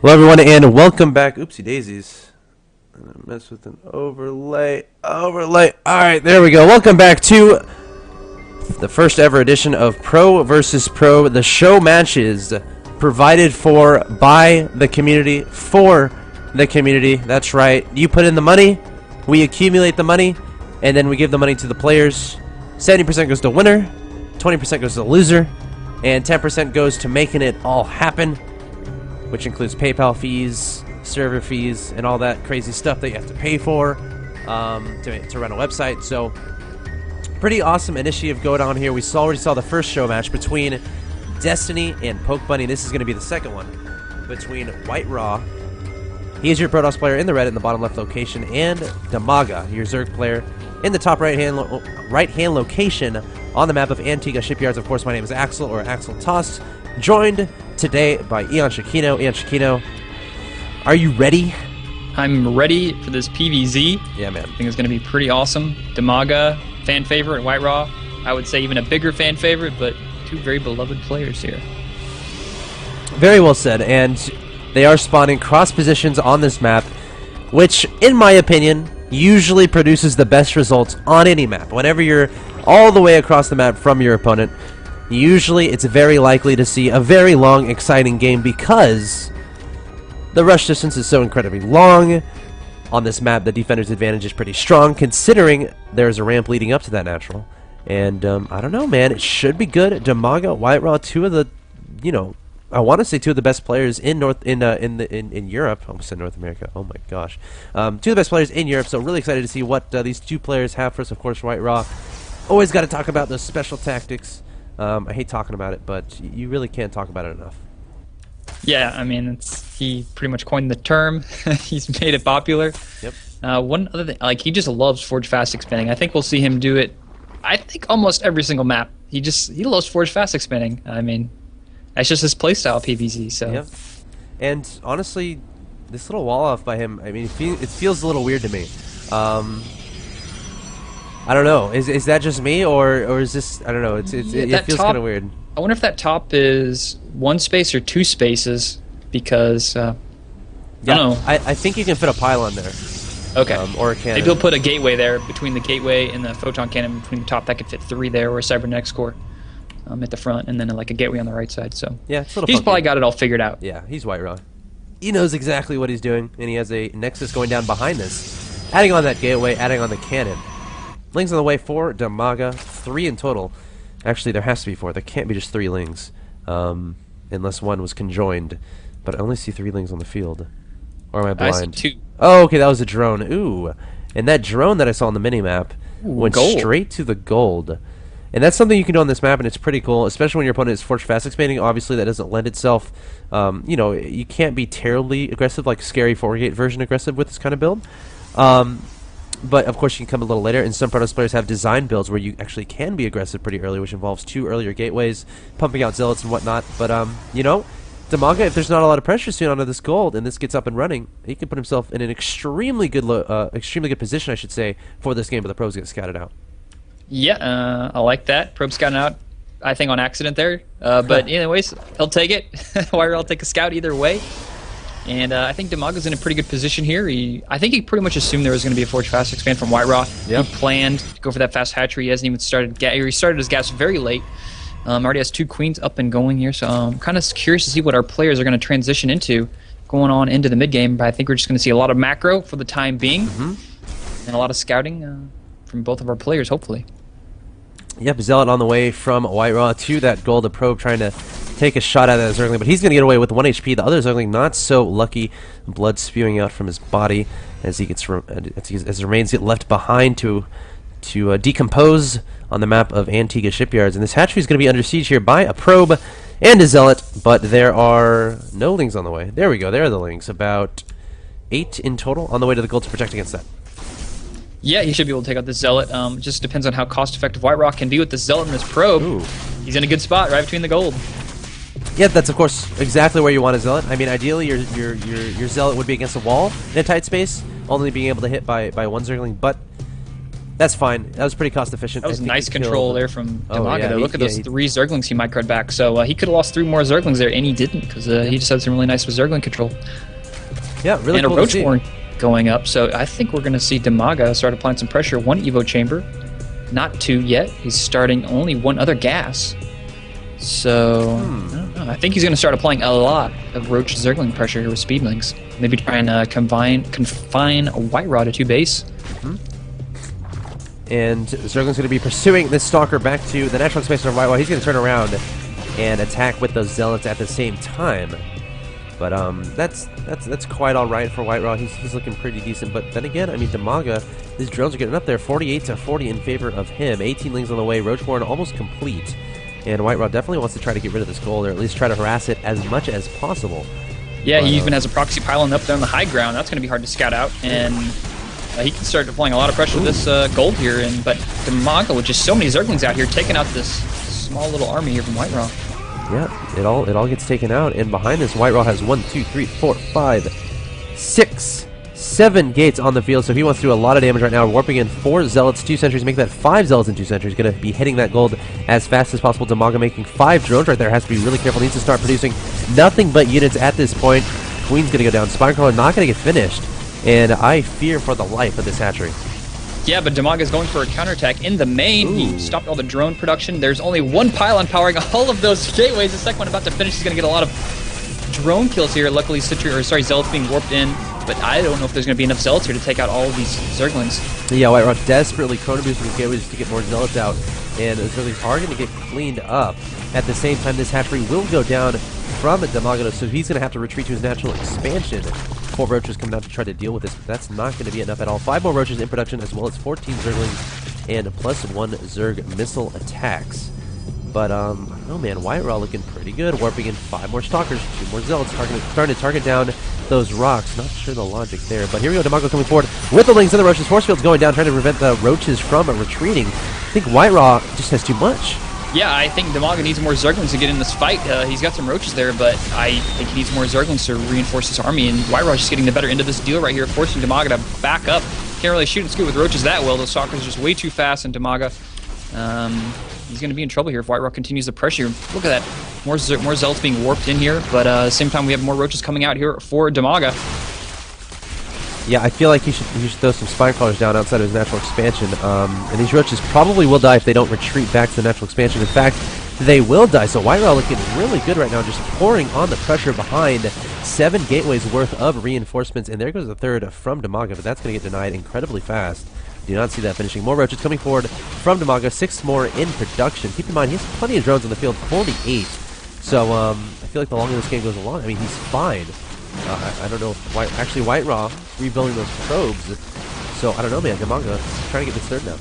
Hello everyone and welcome back. Oopsie daisies. I'm gonna mess with an overlay. Alright, there we go. Welcome back to the first ever edition of Pro versus Pro, the show matches provided for by the community, for the community. That's right. You put in the money, we accumulate the money, and then we give the money to the players. 70% goes to winner, 20% goes to the loser, and 10% goes to making it all happen, which includes PayPal fees, server fees, and all that crazy stuff that you have to pay for to run a website. So, pretty awesome initiative going on here. We already saw the first show match between Destiny and Poke Bunny. This is going to be the second one between WhiteRa. He is your Protoss player in the red in the bottom left location, and Dimaga, your Zerg player, in the top right hand location on the map of Antigua Shipyards. Of course, my name is Axel, or Axel Tossed, joined today by EonShikeno. EonShikeno, are you ready? I'm ready for this PvZ. Yeah, man. I think it's going to be pretty awesome. Dimaga, fan favorite, and WhiteRa, I would say even a bigger fan favorite, but two very beloved players here. Very well said, and they are spawning cross positions on this map, which, in my opinion, usually produces the best results on any map. Whenever you're all the way across the map from your opponent, usually it's very likely to see a very long, exciting game because the rush distance is so incredibly long. On this map, the defender's advantage is pretty strong, considering there's a ramp leading up to that natural. And, I don't know, man. It should be good. Dimaga, WhiteRa, two of the, I want to say two of the best players in Europe. I almost said North America. Oh my gosh. Two of the best players in Europe, so really excited to see what these two players have for us. Of course, WhiteRa. Always got to talk about those special tactics. I hate talking about it, but you really can't talk about it enough. Yeah, I mean, he pretty much coined the term. He's made it popular. Yep. One other thing, he just loves Forge Fast expanding. I think we'll see him do it, I think, almost every single map. He loves Forge Fast expanding. I mean, that's just his playstyle, PvZ. So. Yep. And honestly, this little wall off by him, I mean, it feels a little weird to me. I don't know. Is that just me, or is this? I don't know. It feels kind of weird. I wonder if that top is one space or two spaces, because I don't know. I think you can fit a pylon there. Okay. Or a cannon. Maybe we'll put a gateway there between the gateway and the photon cannon between the top. That could fit three there, or a cybernetics core at the front, and then like a gateway on the right side. So yeah, it's a little he's funky. probably got it all figured out. Yeah, he's WhiteRa. He knows exactly what he's doing, and he has a Nexus going down behind this, adding on that gateway, adding on the cannon. Lings on the way for Dimaga, 3 in total. Actually, there has to be 4. There can't be just 3 lings, unless one was conjoined. But I only see 3 lings on the field. Or am I blind? I see 2. Oh, okay, that was a drone. Ooh, and that drone that I saw on the minimap went gold. straight to the gold. And that's something you can do on this map, and it's pretty cool, especially when your opponent is Forge Fast expanding. Obviously, that doesn't lend itself. You can't be terribly aggressive, like Scary 4-gate version aggressive with this kind of build. But, of course, you can come a little later, and some Protoss players have design builds where you actually can be aggressive pretty early, which involves 2 earlier gateways, pumping out zealots and whatnot. But, Dimaga, if there's not a lot of pressure soon onto this gold, and this gets up and running, he can put himself in an extremely good position, I should say, for this game, but the pros get scouted out. Yeah, I like that. Probe scouting out, I think, on accident there. But anyways, he'll take it. WhiteRa will take a scout either way. And I think Dimaga's in a pretty good position here. I think he pretty much assumed there was going to be a Forge Fast expand from WhiteRa. Yep. He planned to go for that fast hatchery. He hasn't even started. He started his gas very late. Already has 2 queens up and going here. So I'm kind of curious to see what our players are going to transition into going on into the mid game. But I think we're just going to see a lot of macro for the time being, and a lot of scouting from both of our players, hopefully. Yep, Zealot on the way from WhiteRa to that gold. The probe trying to take a shot at that Zergling, but he's going to get away with 1 HP. The other Zergling not so lucky. Blood spewing out from his body as his remains get left behind to decompose on the map of Antigua Shipyards. And this hatchery is going to be under siege here by a probe and a Zealot, but there are no lings on the way. There we go. There are the lings. About 8 in total on the way to the gold to protect against that. Yeah, he should be able to take out this Zealot. Just depends on how cost-effective WhiteRa can be with this Zealot and this probe. Ooh. He's in a good spot right between the gold. Yeah, that's of course exactly where you want a Zealot. I mean, ideally your Zealot would be against a wall in a tight space, only being able to hit by 1 Zergling, but That's fine. That was pretty cost efficient. That was I think nice he control killed- there from Oh, Dimaga. yeah, though. Look at those 3 Zerglings he microed back. So he could have lost 3 more Zerglings there, and he didn't, because he just had some really nice Zergling control. Yeah, really And cool a to see. Roach Warren going up. So I think we're going to see Dimaga start applying some pressure. 1 Evo Chamber. Not 2 yet. He's starting only 1 other gas. So I don't know. I think he's going to start applying a lot of Roach Zergling pressure here with Speedlings. Maybe try and confine WhiteRa to 2 base. And Zergling's going to be pursuing this Stalker back to the natural expansion of WhiteRa. He's going to turn around and attack with those Zealots at the same time. But that's quite all right for WhiteRa. He's looking pretty decent. But then again, I mean, Dimaga, these drones are getting up there, 48 to 40 in favor of him. 18 lings on the way. Roach Warren almost complete. And WhiteRa definitely wants to try to get rid of this gold, or at least try to harass it as much as possible. Yeah, he even has a proxy pylon up there on the high ground. That's going to be hard to scout out. And he can start applying a lot of pressure to this gold here. But Dimaga, with just so many Zerglings out here, taking out this small little army here from WhiteRa. Yeah, it all gets taken out, and behind this, WhiteRa has 1, 2, 3, 4, 5, 6, 7 gates on the field, so he wants to do a lot of damage right now. Warping in 4 Zealots, 2 Sentries, make that 5 Zealots in 2 Sentries. Going to be hitting that gold as fast as possible. Dimaga making 5 drones right there. Has to be really careful. Needs to start producing nothing but units at this point. Queen's going to go down. Spinecrawler not going to get finished, and I fear for the life of this hatchery. Yeah, but Dimaga's going for a counterattack in the main. He stopped all the drone production. There's only 1 pylon powering all of those gateways. The second one about to finish. He's going to get a lot of drone kills here. Luckily, Zealots being warped in. But I don't know if there's going to be enough Zealots here to take out all of these Zerglings. Yeah, WhiteRa desperately chrono boosting these gateways to get more Zealots out. And the Zerglings are going to get cleaned up. At the same time, this hatchery will go down from Dimaga, so he's going to have to retreat to his natural expansion. 4 roaches coming out to try to deal with this, but that's not going to be enough at all. 5 more roaches in production, as well as 14 Zerglings and +1 Zerg missile attacks. But, oh man, WhiteRa looking pretty good. Warping in 5 more Stalkers, 2 more Zealots, starting to target down those rocks. Not sure the logic there, but here we go. Dimaga coming forward with the lings and the roaches. Force field's going down, trying to prevent the roaches from retreating. I think WhiteRa just has too much. Yeah, I think Dimaga needs more Zerglings to get in this fight. He's got some roaches there, but I think he needs more Zerglings to reinforce his army, and WhiteRa's just getting the better end of this deal right here, forcing Dimaga to back up. Can't really shoot and scoot with roaches that well. Those Stalkers are just way too fast, and Dimaga, he's going to be in trouble here if WhiteRa continues the pressure. Look at that. More Zealots being warped in here, but at the same time, we have more roaches coming out here for Dimaga. Yeah, I feel like he should throw some Spinecrawlers down outside of his natural expansion. And these roaches probably will die if they don't retreat back to the natural expansion. In fact, they will die. So WhiteRa looking really good right now, just pouring on the pressure behind 7 gateways worth of reinforcements. And there goes the 3rd from Dimaga, but that's going to get denied incredibly fast. Do not see that finishing. More roaches coming forward from Dimaga. 6 more in production. Keep in mind, he has plenty of drones on the field, 48. So I feel like the longer this game goes along, I mean, he's fine. I don't know if actually WhiteRa rebuilding those probes. So I don't know, man. Dimaga trying to get this 3rd now.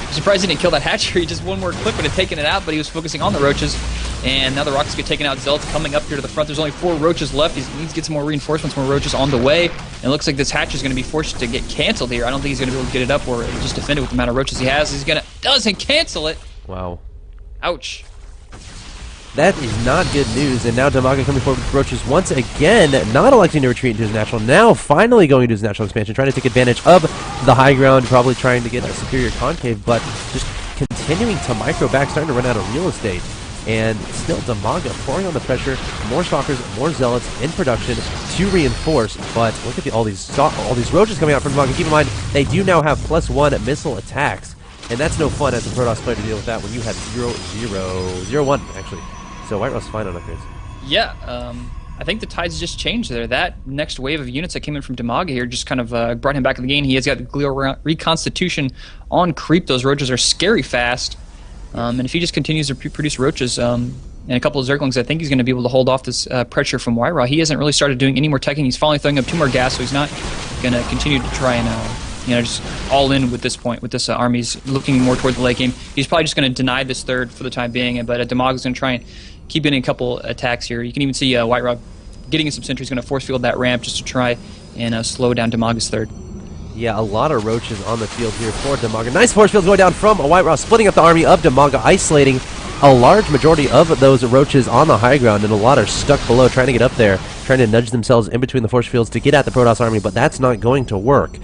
I'm surprised he didn't kill that hatchery. Just 1 more clip would have taken it out, but he was focusing on the roaches. And now the rockets get taken out. Zealots coming up here to the front. There's only 4 roaches left. He needs to get some more reinforcements, more roaches on the way. And it looks like this hatchery is going to be forced to get canceled here. I don't think he's going to be able to get it up or just defend it with the amount of roaches he has. Doesn't cancel it. Wow. Ouch. That is not good news, and now Dimaga coming forward with roaches once again, not electing to retreat into his natural, now finally going to his natural expansion, trying to take advantage of the high ground, probably trying to get a superior concave, but just continuing to micro back, starting to run out of real estate. And still Dimaga pouring on the pressure, more Stalkers, more Zealots in production to reinforce, but look at all these roaches coming out from Dimaga. Keep in mind, they do now have +1 missile attacks, and that's no fun as a Protoss player to deal with that when you have 0-0-0-1, actually. So WhiteRa's fine on upgrades. Yeah, I think the tides just changed there. That next wave of units that came in from Dimaga here just kind of brought him back in the game. He has got the Glial Reconstitution on creep. Those roaches are scary fast. And if he just continues to produce roaches and a couple of Zerglings, I think he's going to be able to hold off this pressure from WhiteRa. He hasn't really started doing any more teching. He's finally throwing up 2 more gas, so he's not going to continue to try and just all in with this point, with this army. He's looking more towards the late game. He's probably just going to deny this 3rd for the time being, but Dimaga's going to try and keep getting a couple attacks here. You can even see WhiteRa getting in some sentries, going to force field that ramp just to try and slow down Dimaga's 3rd. Yeah, a lot of roaches on the field here for Dimaga. Nice force field going down from WhiteRa, splitting up the army of Dimaga, isolating a large majority of those roaches on the high ground, and a lot are stuck below, trying to get up there, trying to nudge themselves in between the force fields to get at the Protoss army, but that's not going to work.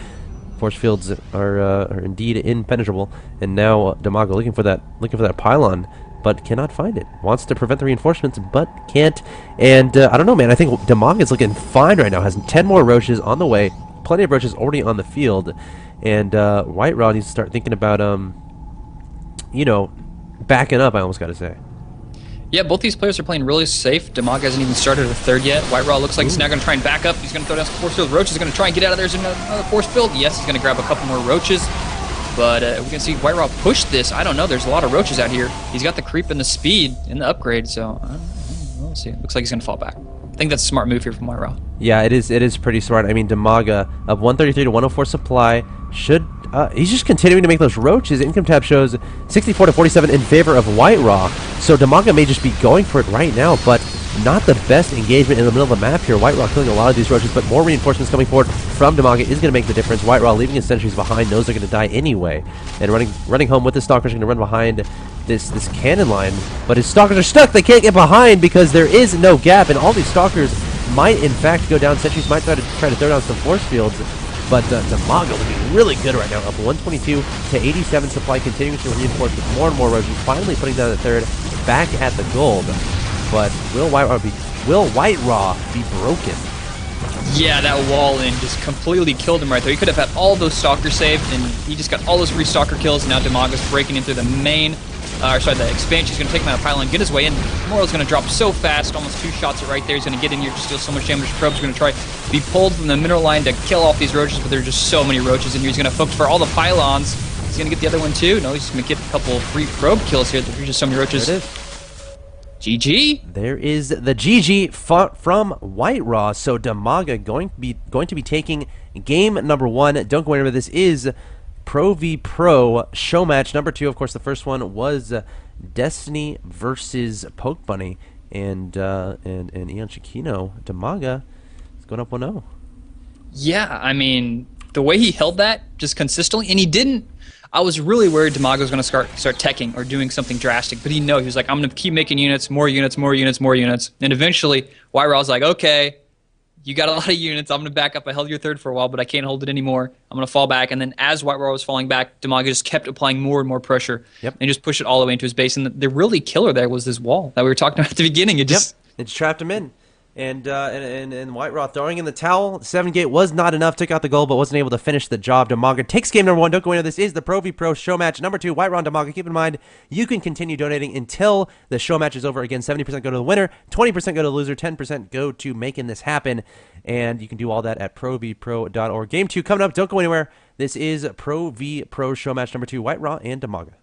Force fields are indeed impenetrable, and now Dimaga looking for that pylon, but cannot find it. Wants to prevent the reinforcements, but can't. And I don't know, man. I think Dimaga is looking fine right now. Has 10 more roaches on the way. Plenty of roaches already on the field, and WhiteRa needs to start thinking about you know, backing up. I almost got to say. Yeah, both these players are playing really safe. Dimaga hasn't even started a third yet. WhiteRa looks like he's now going to try and back up. He's going to throw down some force field. Roach is going to try and get out of there. There's another force field. Yes, he's going to grab a couple more roaches. But we can see WhiteRa push this. I don't know. There's a lot of roaches out here. He's got the creep and the speed and the upgrade. So, we'll see. Looks like he's going to fall back. I think that's a smart move here from WhiteRa. Yeah, it is pretty smart. I mean, Dimaga of 133 to 104 supply should... he's just continuing to make those roaches. Income tab shows 64 to 47 in favor of WhiteRa. So Dimaga may just be going for it right now, but not the best engagement in the middle of the map here. WhiteRa killing a lot of these roaches, but more reinforcements coming forward from Dimaga is going to make the difference. WhiteRa leaving his sentries behind, knows they're going to die anyway. And running home with the Stalkers, going to run behind this cannon line. But his Stalkers are stuck. They can't get behind because there is no gap, and all these Stalkers might in fact go down. Sentries might try to throw down some force fields. But Dimaga looking really good right now, up 122 to 87 supply, continuing to reinforce with more and more roaches, finally putting down the third, back at the gold. But will WhiteRa be broken? Yeah, that wall in just completely killed him right there. He could have had all those Stalkers saved, and he just got all those free Stalker kills, and now Dimaga's breaking into the main, the expansion. He's going to take him out of pylon, get his way in. Moral's going to drop so fast, almost two shots it right there. He's going to get in here, just deal so much damage. Probe's going to try to be pulled from the mineral line to kill off these roaches, but there are just so many roaches in here. He's going to focus for all the pylons. He's going to get the other one too. No, he's just going to get a couple free probe kills here. There's just so many roaches. There it is. GG. There is the GG from WhiteRa. So Dimaga going to be taking game number 1. Don't go anywhere. This is Pro v Pro Showmatch number 2. Of course, the first one was Destiny versus Poke Bunny, and EonShikeno. Dimaga is going up 1-0. Yeah, I mean, the way he held that just consistently, and he didn't. I was really worried Dimaga was going to start teching or doing something drastic, but he was like, I'm going to keep making units, more units, more units, more units. And eventually, WhiteRa was like, okay, you got a lot of units. I'm going to back up. I held your third for a while, but I can't hold it anymore. I'm going to fall back. And then as WhiteRa was falling back, Dimaga just kept applying more and more pressure and just pushed it all the way into his base. And the really killer there was this wall that we were talking about at the beginning. It just trapped him in. And WhiteRa throwing in the towel. 7 gate was not enough. Took out the goal, but wasn't able to finish the job. Dimaga takes game number 1. Don't go into this. Is the Pro v Pro show match number 2. WhiteRa and Dimaga. Keep in mind, you can continue donating until the show match is over. Again, 70% go to the winner, 20% go to the loser, 10% go to making this happen. And you can do all that at provpro.org. Game 2 coming up. Don't go anywhere. This is Pro v Pro show match number 2. WhiteRa and Dimaga.